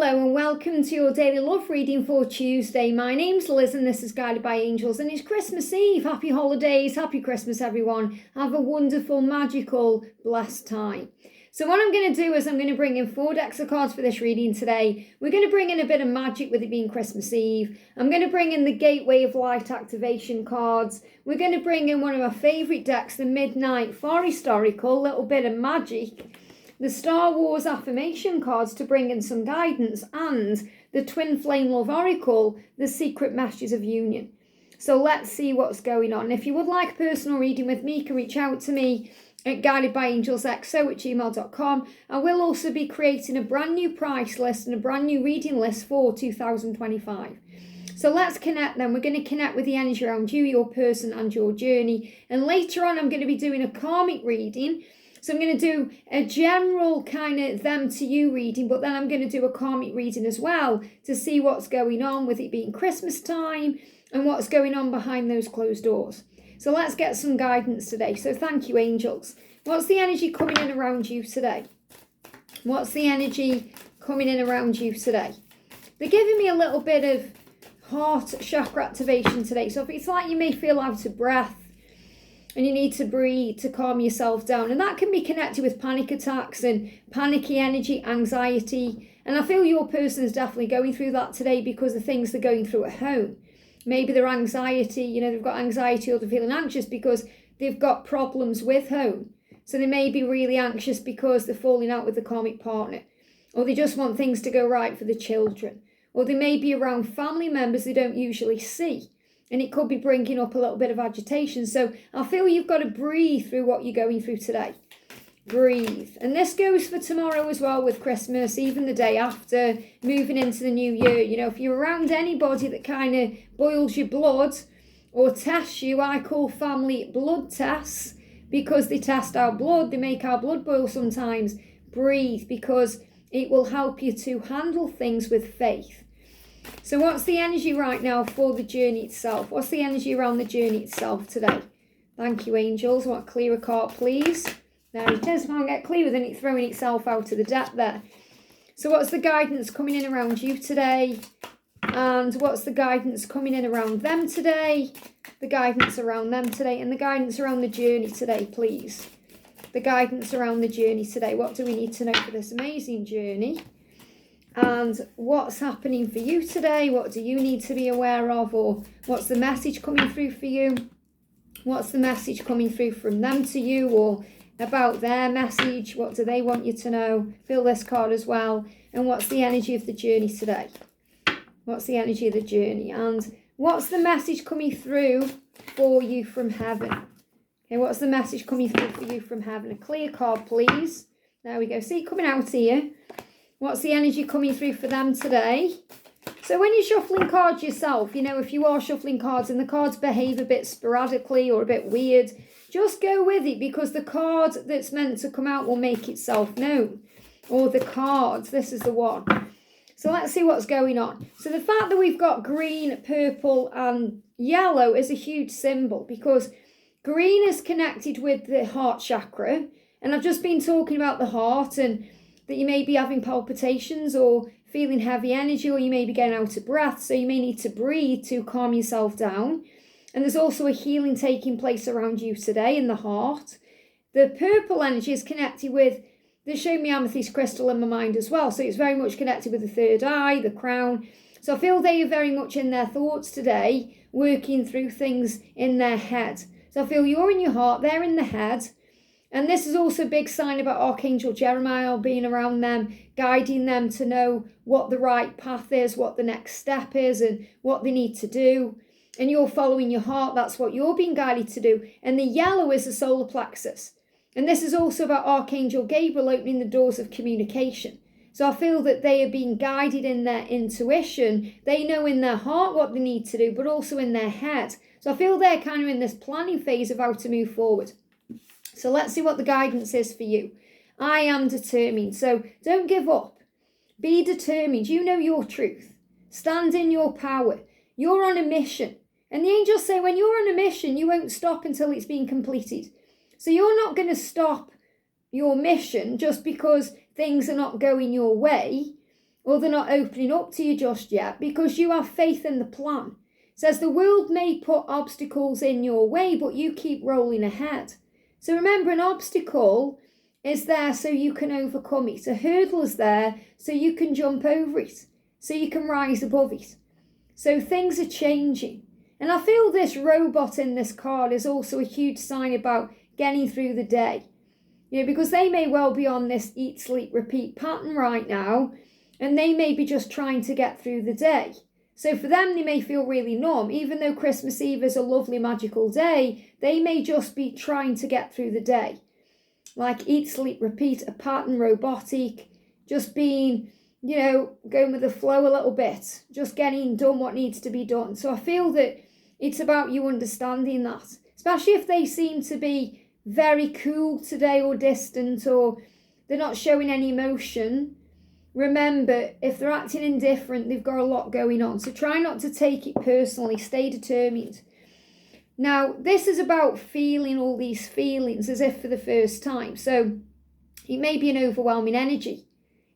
Hello and welcome to your daily love reading for Tuesday. My name's Liz and this is Guided by Angels and it's Christmas Eve. Happy holidays, happy Christmas everyone. Have a wonderful, magical, blessed time. So what I'm going to do is I'm going to bring in 4 decks of cards for this reading today. We're going to bring in a bit of magic with it being Christmas Eve. I'm going to bring in the Gateway of Light activation cards. We're going to bring in one of my favourite decks, the Midnight for historical, little bit of magic. The Star Wars affirmation cards to bring in some guidance, and the Twin Flame Love Oracle, the Secret Messages of Union. So let's see what's going on. If you would like a personal reading with me, you can reach out to me at guidedbyangelsxo@gmail.com. I will also be creating a brand new price list and a brand new reading list for 2025. So let's connect then. We're going to connect with the energy around you, your person and your journey. And later on, I'm going to be doing a karmic reading. So I'm going to do a general kind of them to you reading, but then I'm going to do a karmic reading as well to see what's going on with it being Christmas time and what's going on behind those closed doors. So let's get some guidance today. So thank you, angels. What's the energy coming in around you today? What's the energy coming in around you today? They're giving me a little bit of heart chakra activation today. So if it's like you may feel out of breath, and you need to breathe to calm yourself down. And that can be connected with panic attacks and panicky energy, anxiety. And I feel your person is definitely going through that today because of things they're going through at home. Maybe their anxiety, they've got anxiety or they're feeling anxious because they've got problems with home. So they may be really anxious because they're falling out with the karmic partner. Or they just want things to go right for the children. Or they may be around family members they don't usually see. And it could be bringing up a little bit of agitation. So I feel you've got to breathe through what you're going through today. Breathe. And this goes for tomorrow as well with Christmas, even the day after, moving into the new year. If you're around anybody that kind of boils your blood or tests you, I call family blood tests because they test our blood. They make our blood boil sometimes. Breathe because it will help you to handle things with faith. So what's the energy right now for the journey itself? What's the energy around the journey itself today? Thank you, angels. I want a clearer card, please. There it is. If I can't get clearer, then it's throwing itself out of the deck there. So what's the guidance coming in around you today? And what's the guidance coming in around them today? The guidance around them today. And the guidance around the journey today, please. The guidance around the journey today. What do we need to know for this amazing journey? And what's happening for you today? What do you need to be aware of? Or what's the message coming through for you? What's the message coming through from them to you or about their message? What do they want you to know? Feel this card as well. And what's the energy of the journey today? What's the energy of the journey? And what's the message coming through for you from heaven? Okay, what's the message coming through for you from heaven? A clear card, please. There we go. See it coming out here. What's the energy coming through for them today? So when you're shuffling cards yourself, if you are shuffling cards and the cards behave a bit sporadically or a bit weird, just go with it because the card that's meant to come out will make itself known. Or the cards, this is the one. So let's see what's going on. So the fact that we've got green, purple and yellow is a huge symbol because green is connected with the heart chakra. And I've just been talking about the heart and that you may be having palpitations or feeling heavy energy, or you may be getting out of breath, so you may need to breathe to calm yourself down. And there's also a healing taking place around you today in the heart. The purple energy is connected with, they're showing me amethyst crystal in my mind as well, so it's very much connected with the third eye, the crown. So I feel they are very much in their thoughts today, working through things in their head. So I feel you're in your heart, they're in the head. And this is also a big sign about Archangel Jeremiah being around them, guiding them to know what the right path is, what the next step is, and what they need to do. And you're following your heart. That's what you're being guided to do. And the yellow is the solar plexus. And this is also about Archangel Gabriel opening the doors of communication. So I feel that they are being guided in their intuition. They know in their heart what they need to do, but also in their head. So I feel they're kind of in this planning phase of how to move forward. So let's see what the guidance is for you. I am determined. So don't give up. Be determined. You know your truth. Stand in your power. You're on a mission. And the angels say when you're on a mission, you won't stop until it's been completed. So you're not going to stop your mission just because things are not going your way. or they're not opening up to you just yet, because you have faith in the plan. It says the world may put obstacles in your way, but you keep rolling ahead. So remember, an obstacle is there so you can overcome it. A hurdle is there so you can jump over it, so you can rise above it. So things are changing. And I feel this robot in this card is also a huge sign about getting through the day. Because they may well be on this eat, sleep, repeat pattern right now, and they may be just trying to get through the day. So for them, they may feel really numb. Even though Christmas Eve is a lovely, magical day, they may just be trying to get through the day. Like eat, sleep, repeat, a pattern, robotic, just being, going with the flow a little bit, just getting done what needs to be done. So I feel that it's about you understanding that, especially if they seem to be very cool today or distant, or they're not showing any emotion. Remember, if they're acting indifferent, they've got a lot going on. So try not to take it personally. Stay determined. Now, this is about feeling all these feelings as if for the first time. So it may be an overwhelming energy.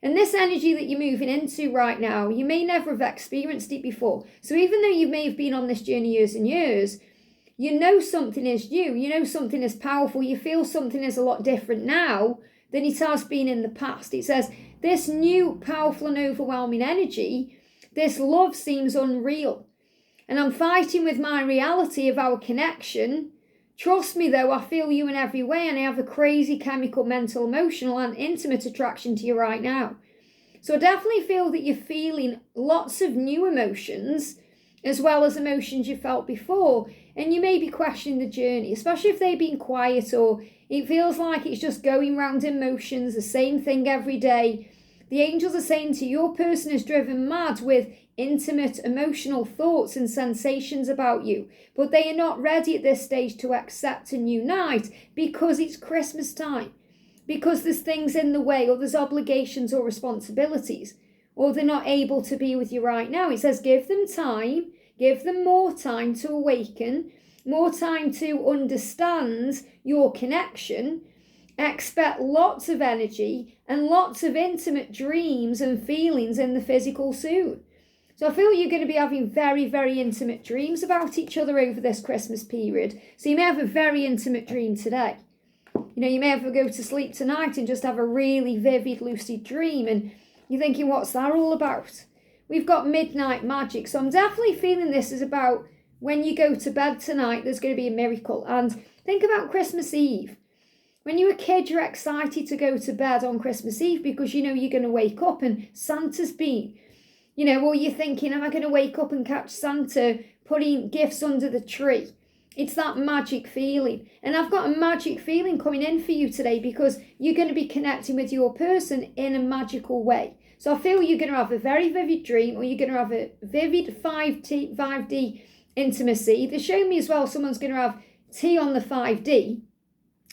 And this energy that you're moving into right now, you may never have experienced it before. So even though you may have been on this journey years and years, you know something is new. You know something is powerful. You feel something is a lot different now than it has been in the past. It says, this new, powerful and overwhelming energy, this love seems unreal. And I'm fighting with my reality of our connection. Trust me though, I feel you in every way, and I have a crazy chemical, mental, emotional and intimate attraction to you right now. So I definitely feel that you're feeling lots of new emotions, as well as emotions you felt before. And you may be questioning the journey, especially if they've been quiet, or it feels like it's just going round in motions, the same thing every day. The angels are saying to you, your person is driven mad with intimate emotional thoughts and sensations about you, but they are not ready at this stage to accept and unite because it's Christmas time, because there's things in the way, or there's obligations or responsibilities, or they're not able to be with you right now. It says give them time, give them more time to awaken, more time to understand your connection. Expect lots of energy and lots of intimate dreams and feelings in the physical soon. So I feel you're going to be having very, very intimate dreams about each other over this Christmas period. So you may have a very intimate dream today. You may have to go to sleep tonight and just have a really vivid, lucid dream. And you're thinking, what's that all about? We've got midnight magic. So I'm definitely feeling this is about when you go to bed tonight, there's going to be a miracle. And think about Christmas Eve. When you're a kid, you're excited to go to bed on Christmas Eve because you're going to wake up and Santa's been. Or you're thinking, am I going to wake up and catch Santa putting gifts under the tree? It's that magic feeling. And I've got a magic feeling coming in for you today because you're going to be connecting with your person in a magical way. So I feel you're going to have a very vivid dream, or you're going to have a vivid 5D intimacy. They show me as well someone's going to have tea on the 5D.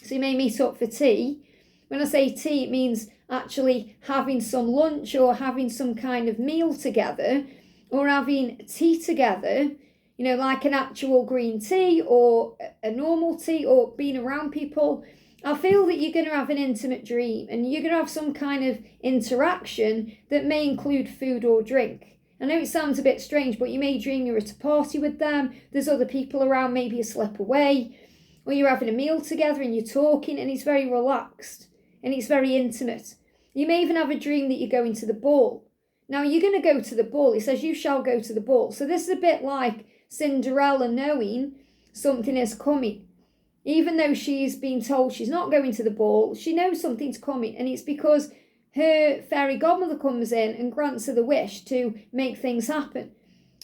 So you may meet up for tea. When I say tea, it means actually having some lunch or having some kind of meal together, or having tea together, like an actual green tea or a normal tea, or being around people. I feel that you're going to have an intimate dream, and you're going to have some kind of interaction that may include food or drink. I know it sounds a bit strange, but you may dream you're at a party with them. There's other people around, maybe a slip away. Or you're having a meal together and you're talking, and it's very relaxed and it's very intimate. You may even have a dream that you're going to the ball. Now you're going to go to the ball. It says you shall go to the ball. So this is a bit like Cinderella knowing something is coming. Even though she's been told she's not going to the ball, she knows something's coming. And it's because her fairy godmother comes in and grants her the wish to make things happen.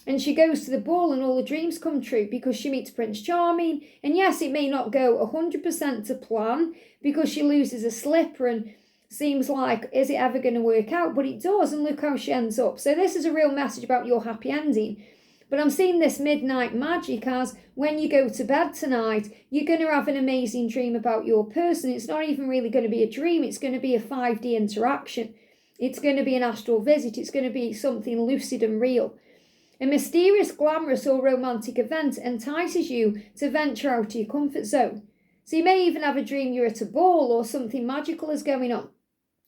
And she goes to the ball and all the dreams come true because she meets Prince Charming. And yes, it may not go 100% to plan because she loses a slipper and seems like, is it ever going to work out? But it does, and look how she ends up. So this is a real message about your happy ending. But I'm seeing this midnight magic as when you go to bed tonight, you're going to have an amazing dream about your person. It's not even really going to be a dream. It's going to be a 5D interaction. It's going to be an astral visit. It's going to be something lucid and real. A mysterious, glamorous or romantic event entices you to venture out of your comfort zone. So you may even have a dream you're at a ball or something magical is going on.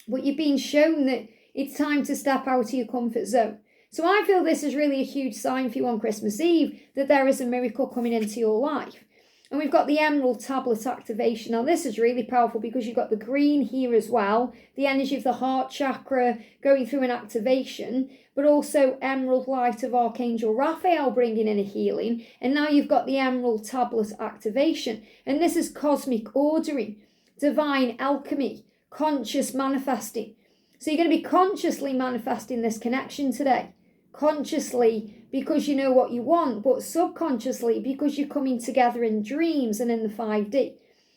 But you're being shown that It's time to step out of your comfort zone. So I feel this is really a huge sign for you on Christmas Eve that there is a miracle coming into your life. And we've got the emerald tablet activation. Now this is really powerful because you've got the green here as well, the energy of the heart chakra going through an activation, but also emerald light of Archangel Raphael bringing in a healing. And now you've got the emerald tablet activation. And this is cosmic ordering, divine alchemy, conscious manifesting. So you're going to be consciously manifesting this connection today. Consciously because you know what you want, but subconsciously because you're coming together in dreams and in the 5D.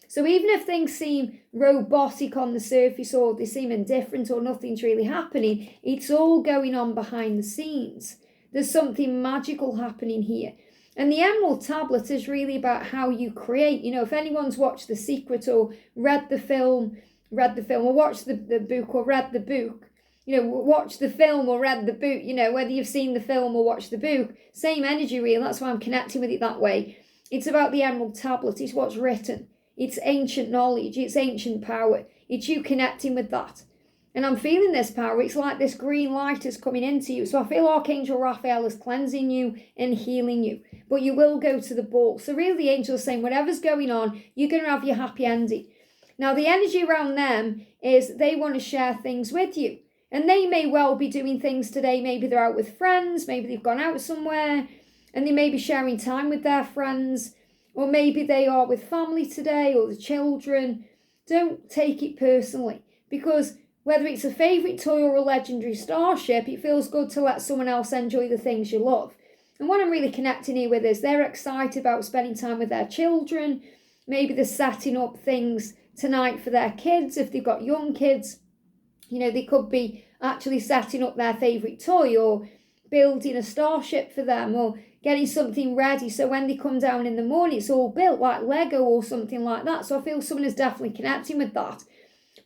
So even if things seem robotic on the surface or they seem indifferent or nothing's really happening, it's all going on behind the scenes. There's something magical happening here. And the Emerald Tablet is really about how you create. You know, if anyone's watched The Secret or read the film or watched the book or read the book, you know, watch the film or read the book, you know, whether you've seen the film or watched the book, same energy reel. That's why I'm connecting with it that way. It's about the Emerald Tablet. It's what's written. It's ancient knowledge. It's ancient power. It's you connecting with that. And I'm feeling this power. It's like this green light is coming into you. So I feel Archangel Raphael is cleansing you and healing you. But you will go to the ball. So really the angel is saying whatever's going on, you're going to have your happy ending. Now the energy around them is they want to share things with you. And they may well be doing things today. Maybe they're out with friends. Maybe they've gone out somewhere. And they may be sharing time with their friends. Or maybe they are with family today or the children. Don't take it personally. Because whether it's a favourite toy or a legendary starship, it feels good to let someone else enjoy the things you love. And what I'm really connecting here with is they're excited about spending time with their children. Maybe they're setting up things tonight for their kids if they've got young kids. You know, they could be actually setting up their favourite toy or building a starship for them or getting something ready so when they come down in the morning it's all built like Lego or something like that. So I feel someone is definitely connecting with that.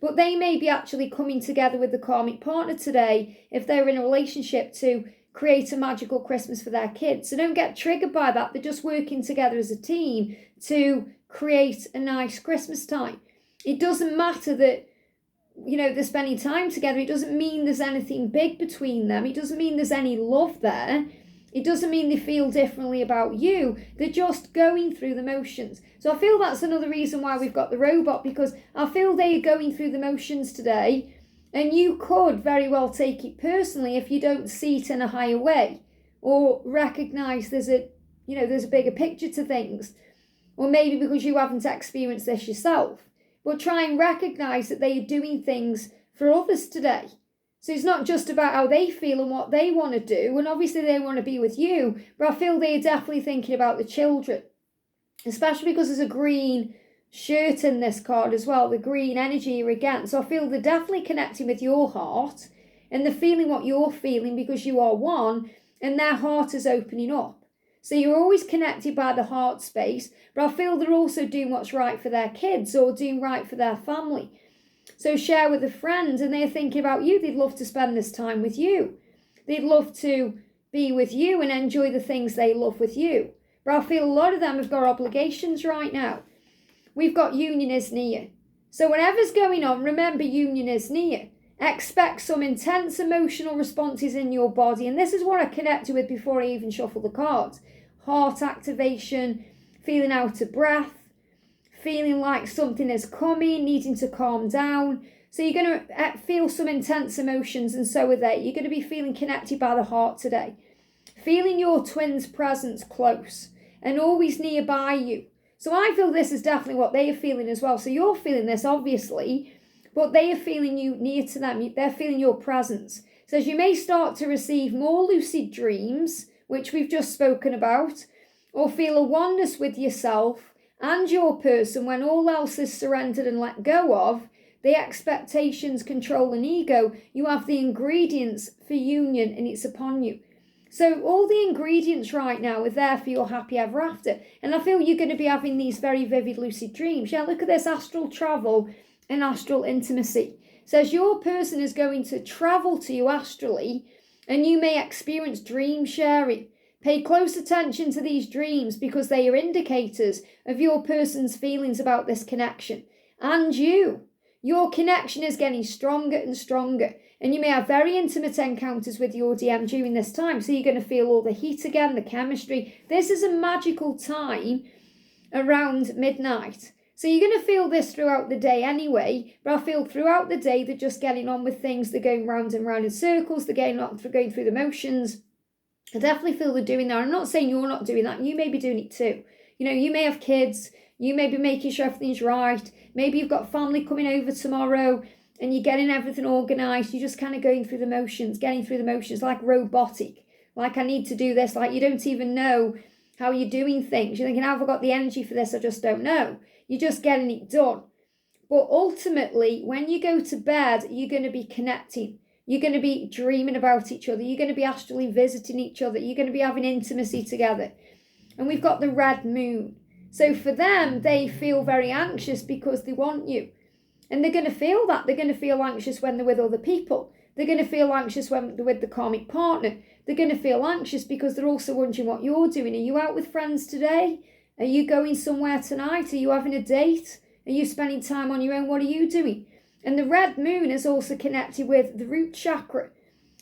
But they may be actually coming together with the karmic partner today if they're in a relationship to create a magical Christmas for their kids. So don't get triggered by that. They're just working together as a team to create a nice Christmas time. It doesn't matter that, you know, they're spending time together. It doesn't mean there's anything big between them. It doesn't mean there's any love there. It doesn't mean they feel differently about you. They're just going through the motions. So I feel that's another reason why we've got the robot, because I feel they're going through the motions today. And you could very well take it personally if you don't see it in a higher way or recognise there's a bigger picture to things. Or maybe because you haven't experienced this yourself. But try and recognise that they are doing things for others today. So it's not just about how they feel and what they want to do. And obviously they want to be with you. But I feel they're definitely thinking about the children. Especially because there's a green shirt in this card as well. The green energy here again. So I feel they're definitely connecting with your heart. And they're feeling what you're feeling because you are one. And their heart is opening up. So you're always connected by the heart space, but I feel they're also doing what's right for their kids or doing right for their family. So share with a friend and they're thinking about you. They'd love to spend this time with you. They'd love to be with you and enjoy the things they love with you. But I feel a lot of them have got obligations right now. We've got union is near. So whatever's going on, remember union is near. Expect some intense emotional responses in your body. And this is what I connected with before I even shuffle the cards. Heart activation, feeling out of breath, feeling like something is coming, needing to calm down. So you're going to feel some intense emotions, and so are they. You're going to be feeling connected by the heart today. Feeling your twin's presence close and always nearby you. So I feel this is definitely what they are feeling as well. So you're feeling this, obviously, but they are feeling you near to them. They're feeling your presence. So as you may start to receive more lucid dreams, which we've just spoken about, or feel a oneness with yourself and your person when all else is surrendered and let go of, the expectations, control and ego, you have the ingredients for union and it's upon you. So all the ingredients right now are there for your happy ever after. And I feel you're going to be having these very vivid lucid dreams. Yeah, look at this astral travel and astral intimacy. Says your person is going to travel to you astrally and you may experience dream sharing. Pay close attention to these dreams because they are indicators of your person's feelings about this connection. And you. Your connection is getting stronger and stronger. And you may have very intimate encounters with your DM during this time. So you're going to feel all the heat again, the chemistry. This is a magical time around midnight. So you're going to feel this throughout the day anyway, but I feel throughout the day they're just getting on with things. They're going round and round in circles. They're going through the motions. I definitely feel they're doing that. I'm not saying you're not doing that. You may be doing it too. You know, you may have kids. You may be making sure everything's right. Maybe you've got family coming over tomorrow and you're getting everything organised. You're just kind of getting through the motions, like robotic. Like, I need to do this. Like, you don't even know how you're doing things. You're thinking, have I got the energy for this? I just don't know. You're just getting it done. But ultimately, when you go to bed, you're going to be connecting. You're going to be dreaming about each other. You're going to be astrally visiting each other. You're going to be having intimacy together. And we've got the red moon. So for them, they feel very anxious because they want you. And they're going to feel that. They're going to feel anxious when they're with other people. They're going to feel anxious when they're with the karmic partner. They're going to feel anxious because they're also wondering what you're doing. Are you out with friends today? Are you going somewhere tonight? Are you having a date? Are you spending time on your own? What are you doing? And the red moon is also connected with the root chakra.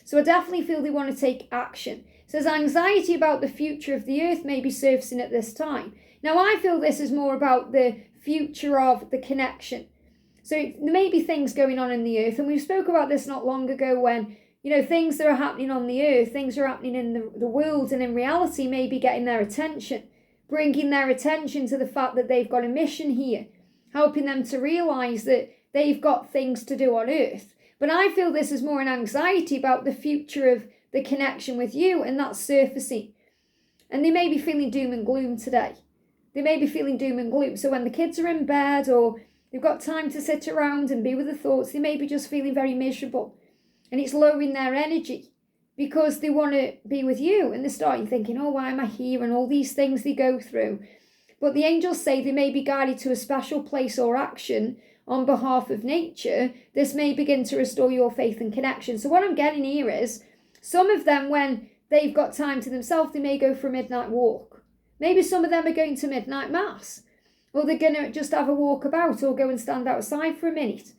So I definitely feel they want to take action. It says anxiety about the future of the earth may be surfacing at this time. Now I feel this is more about the future of the connection. So there may be things going on in the earth. And we spoke about this not long ago when, you know, things that are happening on the earth, things are happening in the world and in reality may be getting their attention. Bringing their attention to the fact that they've got a mission here, helping them to realise that they've got things to do on earth. But I feel this is more an anxiety about the future of the connection with you, and that's surfacing. And they may be feeling doom and gloom today. They may be feeling doom and gloom. So when the kids are in bed or they've got time to sit around and be with the thoughts, they may be just feeling very miserable. And it's lowering their energy. Because they want to be with you and they're starting thinking, oh, why am I here? And all these things they go through. But the angels say they may be guided to a special place or action on behalf of nature. This may begin to restore your faith and connection. So what I'm getting here is some of them, when they've got time to themselves, they may go for a midnight walk. Maybe some of them are going to midnight mass. Or they're going to just have a walk about or go and stand outside for a minute.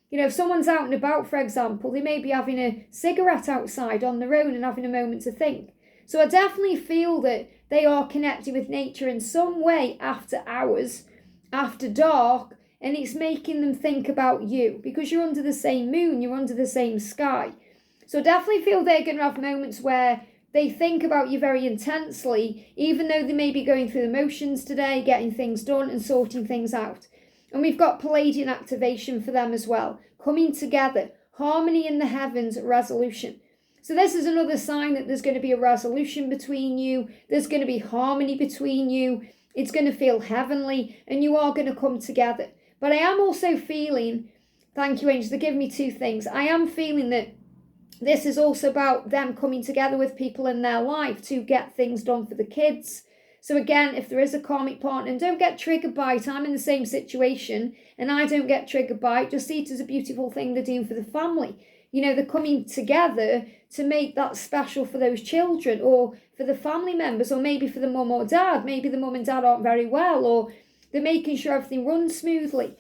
You know, if someone's out and about, for example, they may be having a cigarette outside on their own and having a moment to think. So I definitely feel that they are connecting with nature in some way after hours, after dark, and it's making them think about you because you're under the same moon, you're under the same sky. So I definitely feel they're going to have moments where they think about you very intensely, even though they may be going through the motions today, getting things done and sorting things out. And we've got Palladian activation for them as well. Coming together. Harmony in the heavens, resolution. So this is another sign that there's going to be a resolution between you. There's going to be harmony between you. It's going to feel heavenly and you are going to come together. But I am also feeling, thank you angels, they're giving me two things. I am feeling that this is also about them coming together with people in their life to get things done for the kids. So again, if there is a karmic partner, and don't get triggered by it, I'm in the same situation and I don't get triggered by it, just see it as a beautiful thing they're doing for the family. You know, they're coming together to make that special for those children or for the family members or maybe for the mum or dad. Maybe the mum and dad aren't very well or they're making sure everything runs smoothly.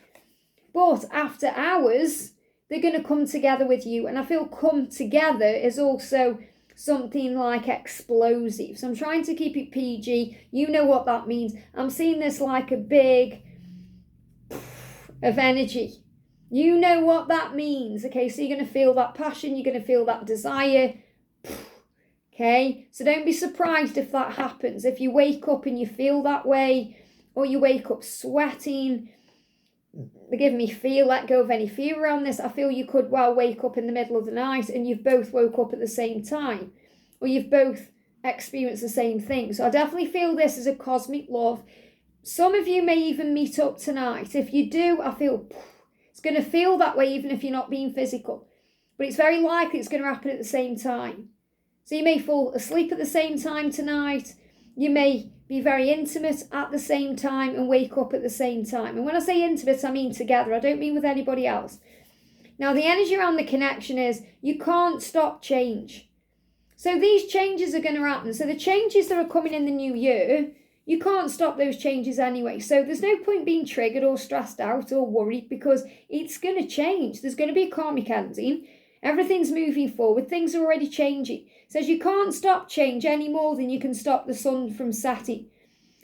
But after hours, they're going to come together with you. And I feel come together is also something like explosive. So I'm trying to keep it PG. You know what that means. I'm seeing this like a big of energy. You know what that means. Okay, so you're going to feel that passion. You're going to feel that desire. Okay, so don't be surprised if that happens. If you wake up and you feel that way, or you wake up sweating, they're giving me fear, let go of any fear around this. I feel you could well wake up in the middle of the night and you've both woke up at the same time, or you've both experienced the same thing. So I definitely feel this is a cosmic love. Some of you may even meet up tonight. If you do, I feel it's going to feel that way even if you're not being physical. But it's very likely it's going to happen at the same time. So you may fall asleep at the same time tonight. You may be very intimate at the same time and wake up at the same time. And when I say intimate, I mean together. I don't mean with anybody else. Now, the energy around the connection is you can't stop change. So these changes are going to happen. So the changes that are coming in the new year, you can't stop those changes anyway. So there's no point being triggered or stressed out or worried because it's going to change. There's going to be a karmic ending. Everything's moving forward. Things are already changing. It says you can't stop change any more than you can stop the sun from setting.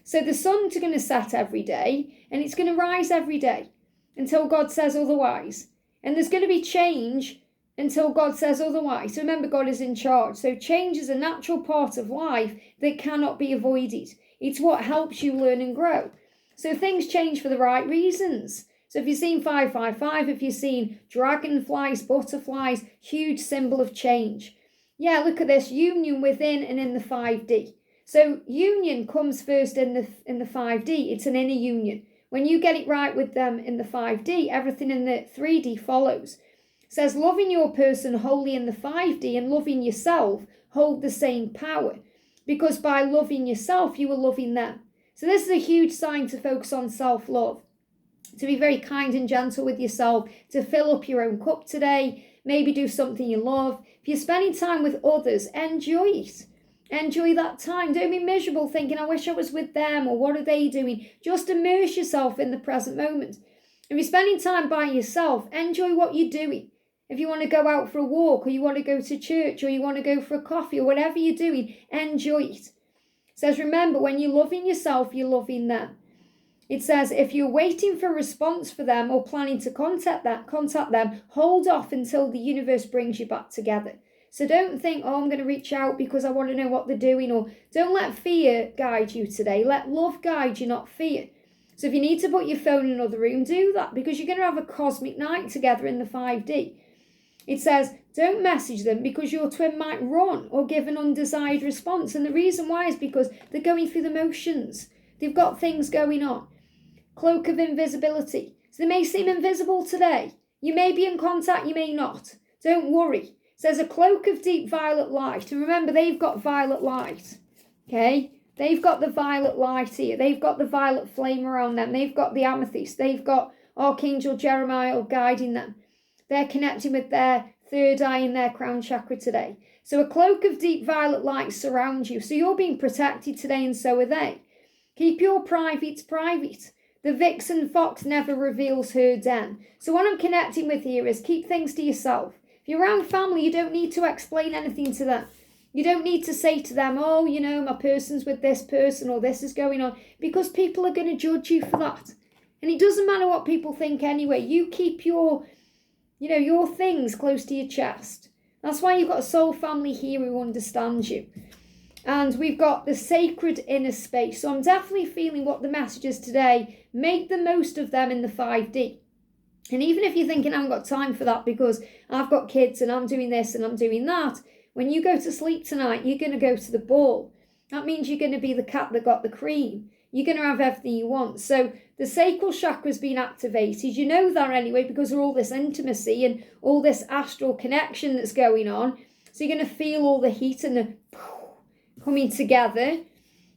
So the sun's going to set every day, and it's going to rise every day until God says otherwise. And there's going to be change until God says otherwise. So remember, God is in charge. So change is a natural part of life that cannot be avoided. It's what helps you learn and grow. So things change for the right reasons. So if you've seen 555, if you've seen dragonflies, butterflies, huge symbol of change. Yeah, look at this, union within and in the 5D. So union comes first in the 5D. It's an inner union. When you get it right with them in the 5D, everything in the 3D follows. It says loving your person wholly in the 5D and loving yourself hold the same power. Because by loving yourself, you are loving them. So this is a huge sign to focus on self-love. To be very kind and gentle with yourself, to fill up your own cup today, maybe do something you love. If you're spending time with others, enjoy it. Enjoy that time. Don't be miserable thinking, I wish I was with them, or what are they doing? Just immerse yourself in the present moment. If you're spending time by yourself, enjoy what you're doing. If you want to go out for a walk, or you want to go to church, or you want to go for a coffee, or whatever you're doing, enjoy it. It says, remember, when you're loving yourself, you're loving them. It says, if you're waiting for a response for them or planning to contact them, hold off until the universe brings you back together. So don't think, I'm going to reach out because I want to know what they're doing, or don't let fear guide you today. Let love guide you, not fear. So if you need to put your phone in another room, do that, because you're going to have a cosmic night together in the 5D. It says, don't message them because your twin might run or give an undesired response. And the reason why is because they're going through the motions. They've got things going on. Cloak of invisibility. So they may seem invisible today. You may be in contact, you may not. Don't worry. It says a cloak of deep violet light. And remember, they've got violet light. Okay? They've got the violet light here. They've got the violet flame around them. They've got the amethyst. They've got Archangel Jeremiah guiding them. They're connecting with their third eye in their crown chakra today. So a cloak of deep violet light surrounds you. So you're being protected today, and so are they. Keep your privates private. The vixen fox never reveals her den. So what I'm connecting with here is keep things to yourself. If you're around family, you don't need to explain anything to them. You don't need to say to them, my person's with this person, or this is going on, because people are going to judge you for that. And it doesn't matter what people think anyway. You keep your things close to your chest. That's why you've got a soul family here who understands you. And we've got the sacred inner space. So I'm definitely feeling what the message is today. Make the most of them in the 5D. And even if you're thinking, I haven't got time for that because I've got kids and I'm doing this and I'm doing that, when you go to sleep tonight, you're going to go to the ball. That means you're going to be the cat that got the cream. You're going to have everything you want. So the sacral chakra has been activated. You know that anyway because of all this intimacy and all this astral connection that's going on. So you're going to feel all the heat and the coming together,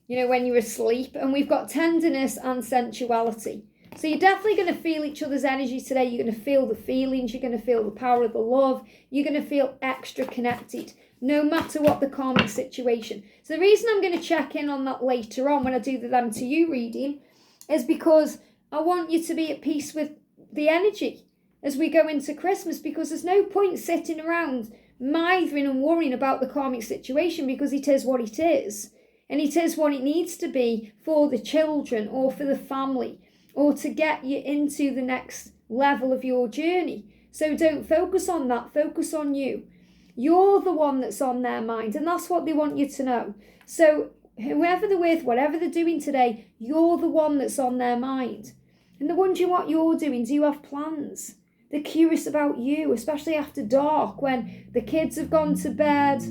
when you're asleep. And we've got tenderness and sensuality. So you're definitely going to feel each other's energy today. You're going to feel the feelings. You're going to feel the power of the love. You're going to feel extra connected, no matter what the karmic situation. So the reason I'm going to check in on that later on when I do the Them to You reading is because I want you to be at peace with the energy as we go into Christmas, because there's no point sitting around mithering and worrying about the karmic situation, because it is what it is. And it is what it needs to be for the children or for the family or to get you into the next level of your journey. So don't focus on that. Focus on you. You're the one that's on their mind, and that's what they want you to know. So whoever they're with, whatever they're doing today, you're the one that's on their mind. And they're wondering what you're doing. Do you have plans? They're curious about you, especially after dark when the kids have gone to bed.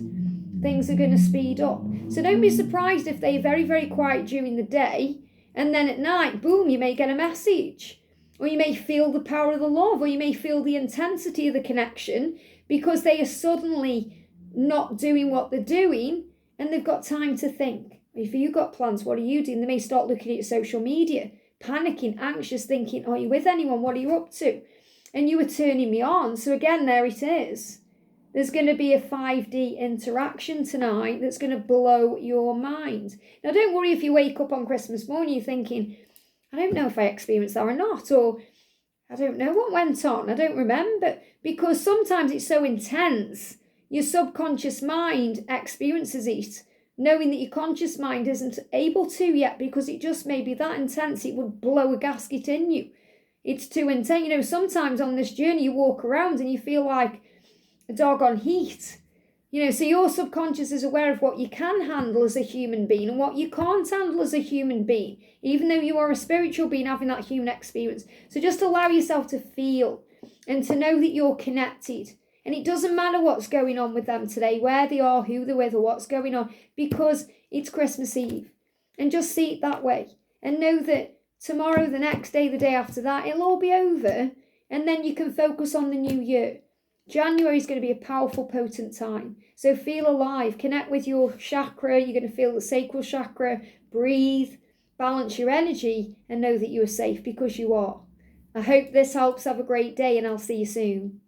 Things are going to speed up. So don't be surprised if they're very, very quiet during the day, and then at night, boom, you may get a message. Or you may feel the power of the love, or you may feel the intensity of the connection, because they are suddenly not doing what they're doing and they've got time to think. If you've got plans, what are you doing? They may start looking at your social media, panicking, anxious, thinking, are you with anyone? What are you up to? And you were turning me on. So again, there it is. There's going to be a 5D interaction tonight that's going to blow your mind. Now, don't worry if you wake up on Christmas morning, you're thinking, I don't know if I experienced that or not, or I don't know what went on, I don't remember. because sometimes it's so intense, your subconscious mind experiences it, knowing that your conscious mind isn't able to yet, because it just may be that intense, it would blow a gasket in you. It's too intense. You know, sometimes on this journey you walk around and you feel like a dog on heat. You know, so your subconscious is aware of what you can handle as a human being and what you can't handle as a human being, even though you are a spiritual being having that human experience. So just allow yourself to feel and to know that you're connected. And it doesn't matter what's going on with them today, where they are, who they're with, or what's going on, because it's Christmas Eve. And just see it that way. And know that tomorrow, the next day, the day after that, it'll all be over. And then you can focus on the new year. January is going to be a powerful, potent time. So feel alive. Connect with your chakra. You're going to feel the sacral chakra. Breathe. Balance your energy. And know that you are safe, because you are. I hope this helps. Have a great day, and I'll see you soon.